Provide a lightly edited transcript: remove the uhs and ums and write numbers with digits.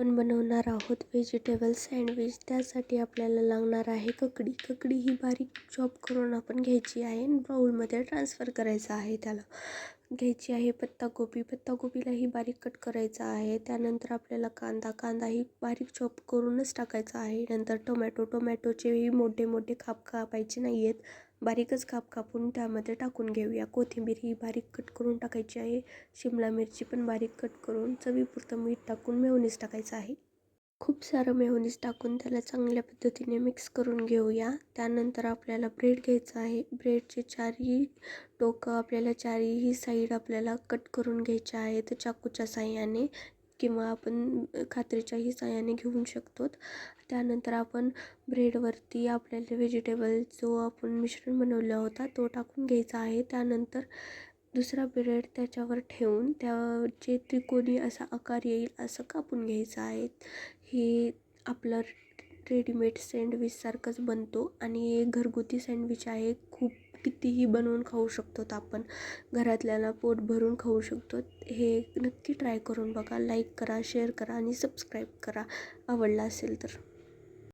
आपण बनवणार आहोत व्हेजिटेबल सँडविच. त्यासाठी आपल्याला लागणार आहे ककडी ही बारीक चॉप करून आपण घ्यायची आहे आणि बाउलमध्ये ट्रान्सफर करायचं आहे. त्याला घ्यायची आहे पत्तागोबीला ही बारीक कट करायचा आहे. त्यानंतर आपल्याला कांदा ही बारीक चॉप करूनच टाकायचा आहे. नंतर टोमॅटोचे ही मोठे मोठे काप कापायचे नाही आहेत, बारीकच काप कापून त्यामध्ये टाकून घेऊया. कोथिंबीर ही बारीक कट करून टाकायची आहे. शिमला मिरची पण बारीक कट करून, चवीपुरतं मीठ टाकून मेयोनीज टाकायचं आहे. खूप सारं मेयोनीज टाकून त्याला चांगल्या पद्धतीने मिक्स करून घेऊया. त्यानंतर आपल्याला ब्रेड घ्यायचा आहे. ब्रेडचे चारही टोकं आपल्याला चारही साईड आपल्याला कट करून घ्यायचे आहेत चाकूच्या साहाय्याने, किंवा आपण कात्रीच्याही साहाय्याने घेऊ शकतो. त्यानंतर आपण ब्रेडवरती आपल्याला व्हेजिटेबल जो आपण मिश्रण बनवला होता तो टाकून घ्यायचा आहे. त्यानंतर दुसरा ब्रेड त्याच्यावर ठेवून त्याचे त्रिकोणी असा आकार येईल असं कापून घ्यायचं आहे. हे आपलं रेडीमेड सँडविचसारखंच बनतो आणि हे घरगुती सँडविच आहे. खूप कितीही बनवून खाऊ शकतो आपण, घरातल्याला पोट भरून खाऊ शकतो. हे नक्की ट्राय करून बघा. लाईक करा, शेअर करा आणि सबस्क्राईब करा आवडला असेल तर.